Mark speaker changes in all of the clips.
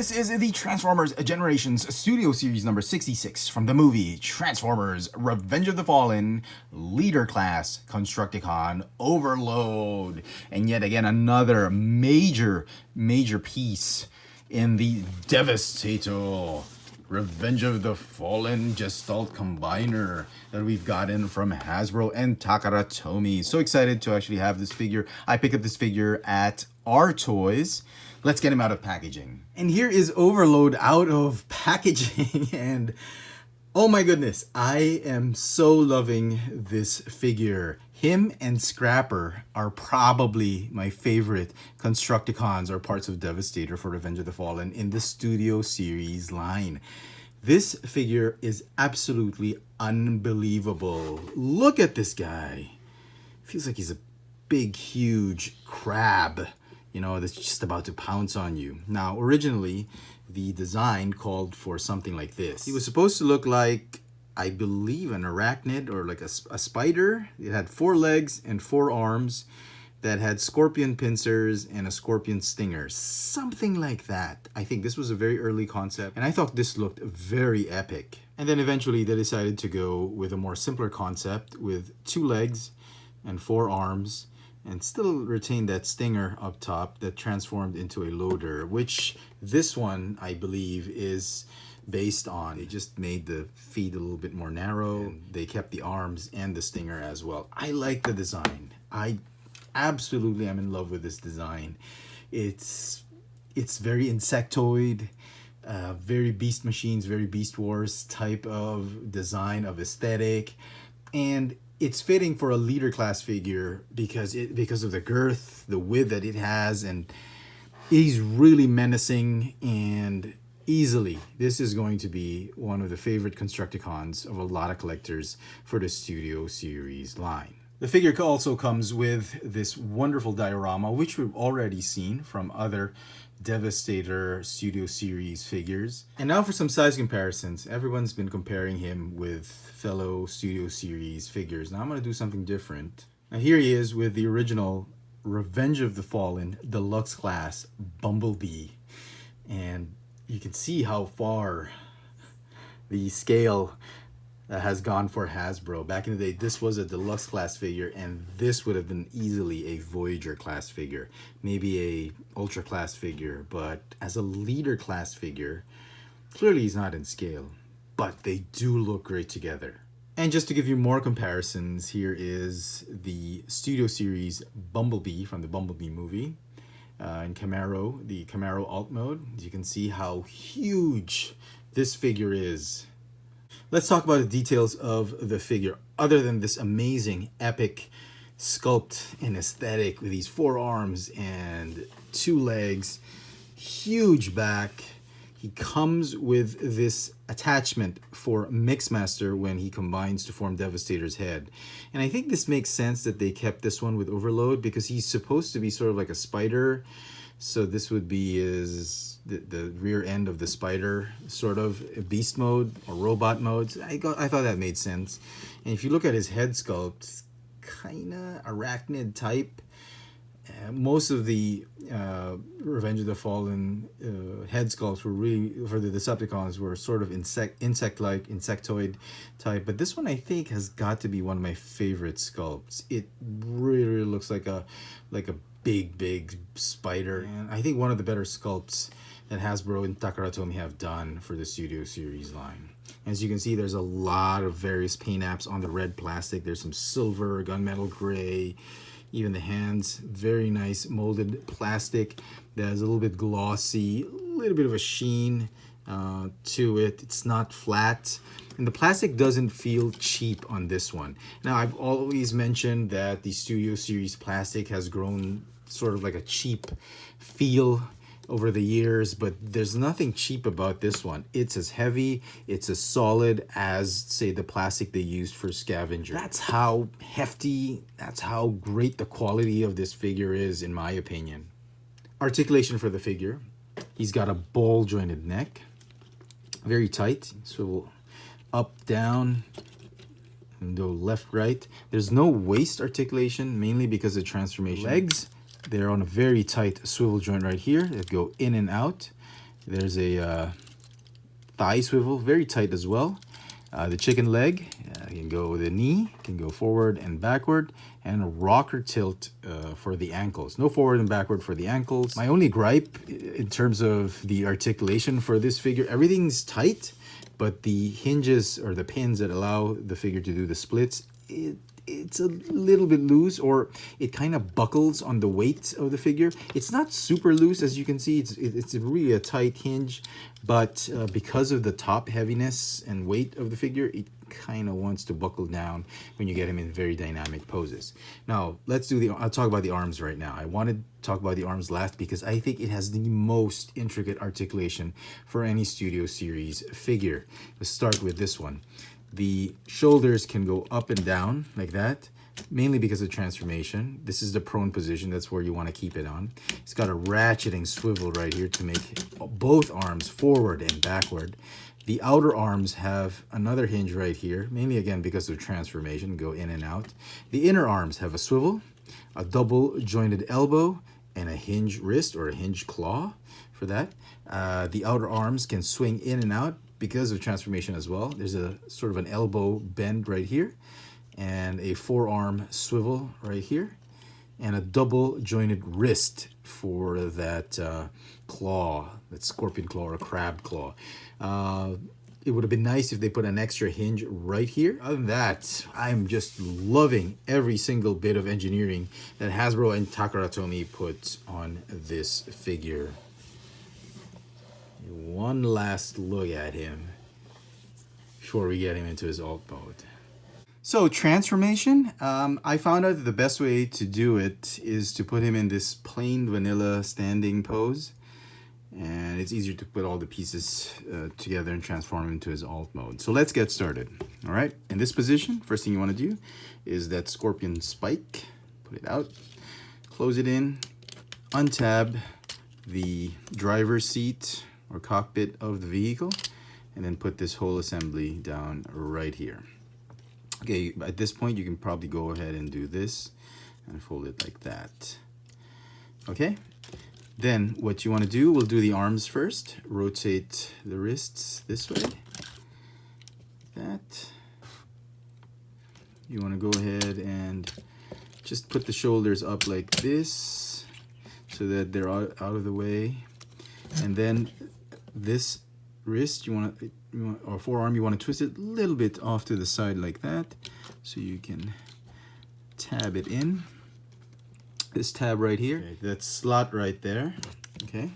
Speaker 1: This is the Transformers Generations Studio Series number 66 from the movie Transformers Revenge of the Fallen, Leader Class Constructicon Overload. And yet again, another major piece in the Devastator Revenge of the Fallen Gestalt Combiner that we've gotten from Hasbro and Takara Tomy. So excited to actually have this figure. I picked up this figure at our Toys. Let's get him out of packaging. And here is Overload out of packaging. And oh my goodness, I am so loving this figure. Him and Scrapper are probably my favorite Constructicons or parts of Devastator for Revenge of the Fallen in the Studio Series line. This figure is absolutely unbelievable. Look at this guy. Feels like he's a big, huge crab, you know, that's just about to pounce on you. Now, originally, the design called for something like this. He was supposed to look like, I believe, an arachnid or like a spider. It had 4 legs and 4 arms that had scorpion pincers and a scorpion stinger. Something like that. I think this was a very early concept, and I thought this looked very epic. And then eventually they decided to go with a more simpler concept with 2 legs and 4 arms, and still retain that stinger up top that transformed into a loader, which this one, I believe, is based on. They just made the feet a little bit more narrow. And they kept the arms and the stinger as well. I like the design. I absolutely am in love with this design. It's very insectoid, very Beast Machines, very Beast Wars type of design, of aesthetic, and it's fitting for a leader class figure because of the girth, the width that it has, and he's really menacing. And easily, this is going to be one of the favorite Constructicons of a lot of collectors for the Studio Series line. The figure also comes with this wonderful diorama, which we've already seen from other Devastator Studio Series figures. And now for some size comparisons. Everyone's been comparing him with fellow Studio Series figures. Now I'm going to do something different. Now here he is with the original Revenge of the Fallen Deluxe Class Bumblebee. And you can see how far the scale has gone for Hasbro. Back in the day, this was a deluxe class figure, and this would have been easily a Voyager class figure, maybe a Ultra class figure, but as a leader class figure, clearly he's not in scale, but they do look great together. And just to give you more comparisons, here is the Studio Series Bumblebee from the Bumblebee movie in Camaro, the Camaro Alt Mode. You can see how huge this figure is. Let's talk about the details of the figure. Other than this amazing, epic sculpt and aesthetic with these 4 arms and 2 legs, huge back, he comes with this attachment for Mixmaster when he combines to form Devastator's head. And I think this makes sense that they kept this one with Overload because he's supposed to be sort of like a spider. So this would be the rear end of the spider, sort of beast mode or robot mode. I thought that made sense. And if you look at his head sculpt, kind of arachnid type. Most of the Revenge of the Fallen head sculpts were really, for the Decepticons, were sort of insect-like, insectoid type. But this one, I think, has got to be one of my favorite sculpts. It really looks like a big spider, and I think one of the better sculpts that Hasbro and Takara Tomy have done for the Studio Series line. As you can see, there's a lot of various paint apps on the red plastic. There's some silver, gunmetal gray, even the hands, very nice molded plastic that is a little bit glossy, a little bit of a sheen to it. It's not flat, and the plastic doesn't feel cheap on this one. Now, I've always mentioned that the Studio Series plastic has grown sort of like a cheap feel over the years, but there's nothing cheap about this one. It's as heavy, it's as solid as, say, the plastic they used for Scavenger. That's how hefty, that's how great the quality of this figure is, in my opinion. Articulation for the figure. He's got a ball jointed neck, very tight, so up, down, and go left, right. There's no waist articulation, mainly because of transformation. Legs, they're on a very tight swivel joint right here that go in and out. There's a thigh swivel, very tight as well. The chicken leg can go, the knee can go forward and backward, and a rocker tilt for the ankles. No forward and backward for the ankles. My only gripe in terms of the articulation for this figure, everything's tight, but the hinges or the pins that allow the figure to do the splits, it's a little bit loose, or it kind of buckles on the weight of the figure. It's not super loose, as you can see. It's really a tight hinge, but because of the top heaviness and weight of the figure, it kind of wants to buckle down when you get him in very dynamic poses. Now, I'll talk about the arms right now. I wanted to talk about the arms last because I think it has the most intricate articulation for any Studio Series figure. Let's start with this one. The shoulders can go up and down like that, mainly because of transformation. This is the prone position. That's where you want to keep it on. It's got a ratcheting swivel right here to make both arms forward and backward. The outer arms have another hinge right here, mainly again because of transformation, go in and out. The inner arms have a swivel, a double jointed elbow, and a hinge wrist or a hinge claw for that. The outer arms can swing in and out because of transformation as well. There's a sort of an elbow bend right here, and a forearm swivel right here, and a double jointed wrist for that claw, that scorpion claw or crab claw. It would have been nice if they put an extra hinge right here. Other than that, I'm just loving every single bit of engineering that Hasbro and Takara Tomy put on this figure. One last look at him before we get him into his alt mode. So transformation, I found out that the best way to do it is to put him in this plain vanilla standing pose, and it's easier to put all the pieces together and transform him into his alt mode. So let's get started. All right, in this position, first thing you want to do is that scorpion spike, put it out, close it in, untab the driver's seat or cockpit of the vehicle, and then put this whole assembly down right here. Okay, at this point you can probably go ahead and do this and fold it like that. Okay, then what you want to do, we'll do the arms first. Rotate the wrists this way, that. You want to go ahead and just put the shoulders up like this so that they're out of the way, and then this wrist or forearm, you want to twist it a little bit off to the side like that, so you can tab it in. This tab right here, okay, that slot right there. Okay,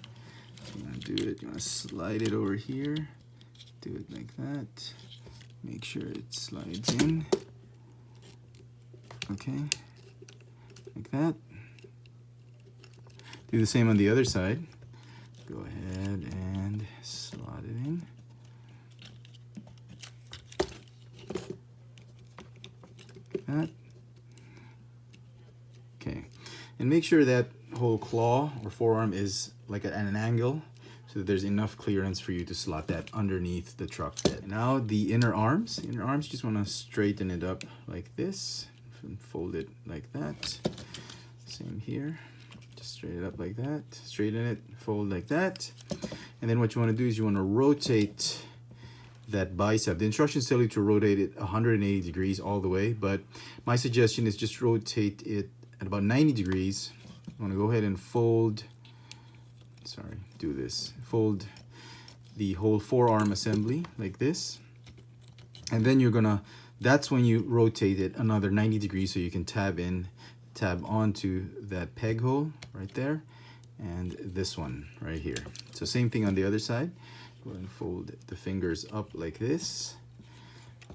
Speaker 1: so you want to do it. You want to slide it over here. Do it like that. Make sure it slides in. Okay, like that. Do the same on the other side. Go ahead and slot it in. Like that. Okay, and make sure that whole claw or forearm is like at an angle so that there's enough clearance for you to slot that underneath the truck bed. Now the inner arms. You just want to straighten it up like this and fold it like that. Same here. Straight it up like that, straighten it, fold like that, and then what you want to do is you want to rotate that bicep. The instructions tell you to rotate it 180 degrees all the way, but my suggestion is just rotate it at about 90 degrees. I want to go ahead and fold fold the whole forearm assembly like this, and then that's when you rotate it another 90 degrees so you can tab onto that peg hole right there, and this one right here. So same thing on the other side. Go ahead and fold the fingers up like this,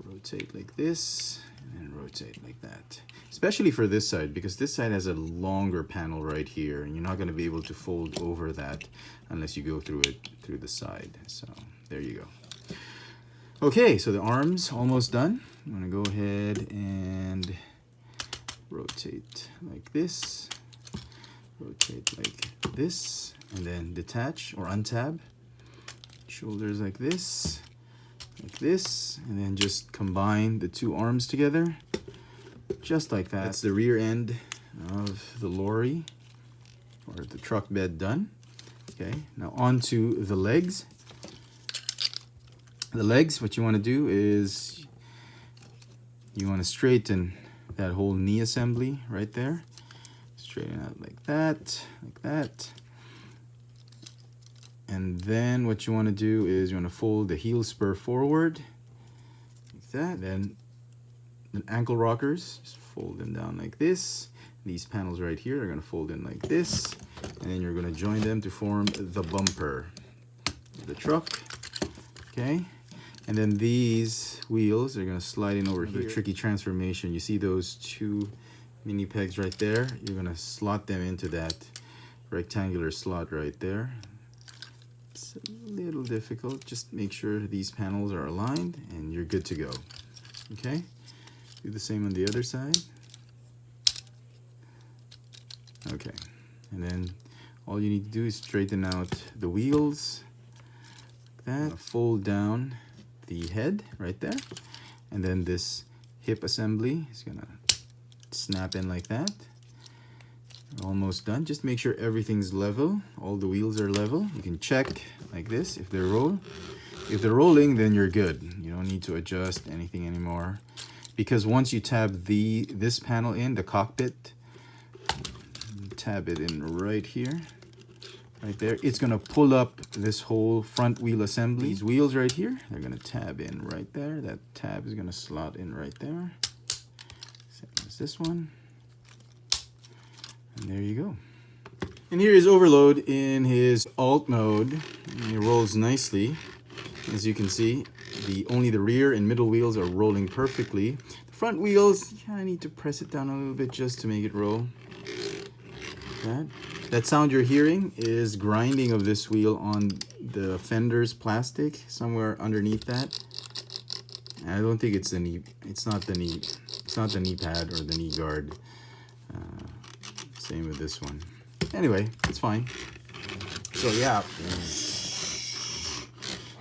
Speaker 1: rotate like this, and then rotate like that. Especially for this side, because this side has a longer panel right here, and you're not going to be able to fold over that unless you go through it through the side. So there you go. Okay, so the arms almost done. I'm going to go ahead and rotate like this, rotate like this, and then detach or untab. Shoulders like this, and then just combine the two arms together, just like that. That's the rear end of the lorry or the truck bed done. Okay, now on to the legs. The legs, what you want to do is you want to straighten that whole knee assembly right there. Straighten out like that, like that. And then what you want to do is you want to fold the heel spur forward, like that. Then the ankle rockers, just fold them down like this. These panels right here are going to fold in like this. And then you're going to join them to form the bumper of the truck. Okay. And then these wheels are going to slide in over here. Tricky transformation. You see those two mini pegs right there? You're going to slot them into that rectangular slot right there. It's a little difficult. Just make sure these panels are aligned and you're good to go. Okay? Do the same on the other side. Okay. And then all you need to do is straighten out the wheels. Like that. Fold down the head right there. And then this hip assembly is going to snap in like that. Almost done. Just make sure everything's level. All the wheels are level. You can check like this if they're rolling, then you're good. You don't need to adjust anything anymore, because once you tab this panel in the cockpit, tab it in right here, right there, it's gonna pull up this whole front wheel assembly. These wheels right here, they're gonna tab in right there. That tab is gonna slot in right there. Same as this one. And there you go. And here is Overload in his alt mode. And he rolls nicely. As you can see, only the rear and middle wheels are rolling perfectly. The front wheels, I need to press it down a little bit just to make it roll. That sound you're hearing is grinding of this wheel on the fender's plastic somewhere underneath that. And I don't think it's the knee. It's not the knee pad or the knee guard. Same with this one. Anyway, it's fine. So yeah,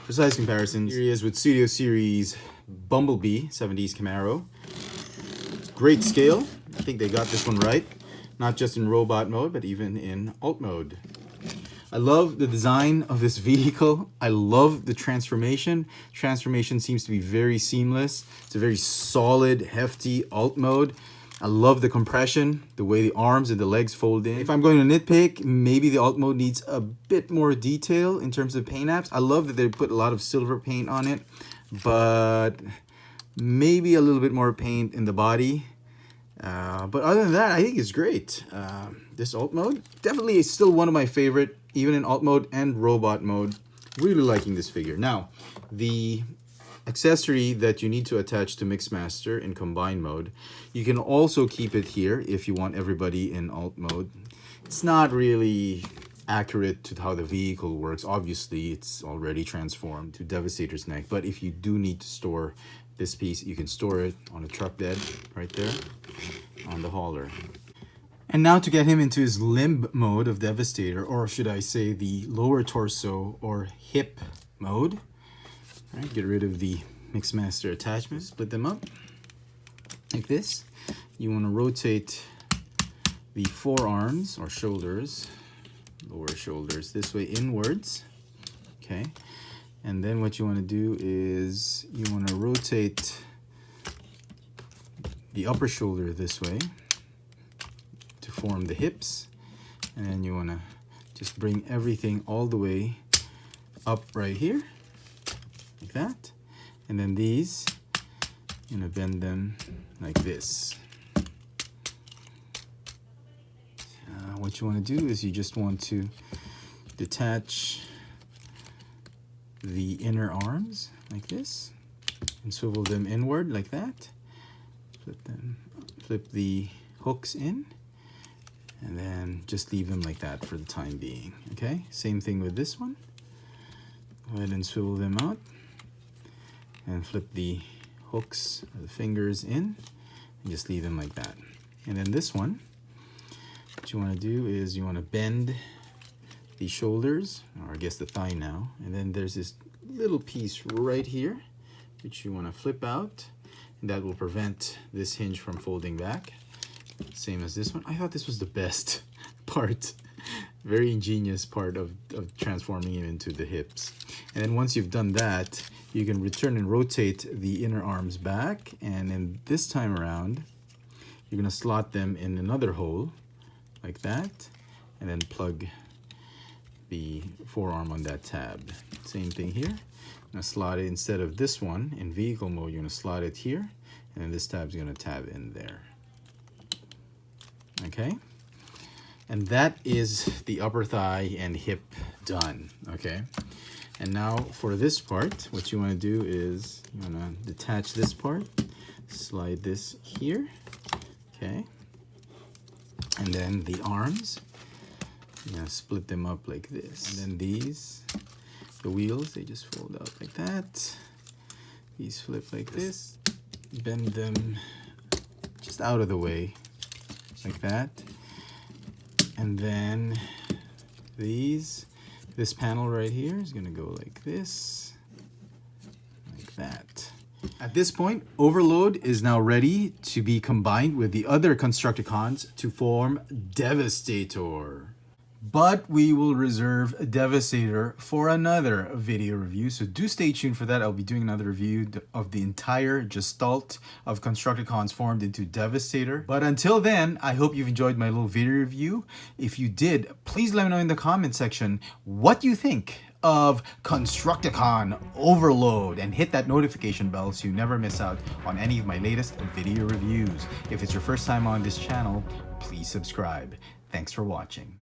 Speaker 1: for size comparisons, here he is with Studio Series Bumblebee 70s Camaro. Great scale. I think they got this one right. Not just in robot mode, but even in alt mode. I love the design of this vehicle. I love the transformation. Transformation seems to be very seamless. It's a very solid, hefty alt mode. I love the compression, the way the arms and the legs fold in. If I'm going to nitpick, maybe the alt mode needs a bit more detail in terms of paint apps. I love that they put a lot of silver paint on it, but maybe a little bit more paint in the body. But other than that, I think it's great. This alt mode definitely is still one of my favorite, even in alt mode and robot mode. Really liking this figure. Now, the accessory that you need to attach to Mixmaster in combined mode, you can also keep it here if you want everybody in alt mode. It's not really accurate to how the vehicle works. Obviously, it's already transformed to Devastator's neck, but if you do need to store this piece, you can store it on a truck bed right there on the hauler. And now to get him into his limb mode of Devastator, or should I say the lower torso or hip mode. All right, get rid of the Mixmaster attachments, split them up like this. You want to rotate the forearms or shoulders, lower shoulders, this way inwards. Okay. And then what you want to do is you want to rotate the upper shoulder this way to form the hips. And then you want to just bring everything all the way up right here, like that. And then these, you're going to bend them like this. What you want to do is you just want to detach the inner arms like this and swivel them inward like that. Flip the hooks in, and then just leave them like that for the time being. Okay, same thing with this one. Go ahead and swivel them out and flip the hooks or the fingers in and just leave them like that. And then this one, what you want to do is you want to bend the shoulders, or I guess the thigh now, and then there's this little piece right here which you want to flip out, and that will prevent this hinge from folding back. Same as this one. I thought this was the best part. Very ingenious part of transforming him into the hips. And then once you've done that, you can return and rotate the inner arms back. And then this time around, you're going to slot them in another hole like that. And then plug the forearm on that tab. Same thing here. I'm going to slot it instead of this one in vehicle mode. You're going to slot it here. And then this tab's going to tab in there. Okay? And that is the upper thigh and hip done, okay? And now for this part, what you want to do is you want to detach this part, slide this here, okay? And then the arms, you're going to split them up like this. And then these, the wheels, they just fold out like that. These flip like this. Bend them just out of the way like that. And then this panel right here is going to go like this, like that. At this point, Overload is now ready to be combined with the other Constructicons to form Devastator. But we will reserve Devastator for another video review, so do stay tuned for that. I'll be doing another review of the entire gestalt of Constructicons formed into Devastator. But until then, I hope you've enjoyed my little video review. If you did, please let me know in the comment section what you think of Constructicon Overload, and hit that notification bell so you never miss out on any of my latest video reviews. If it's your first time on this channel, please subscribe. Thanks for watching.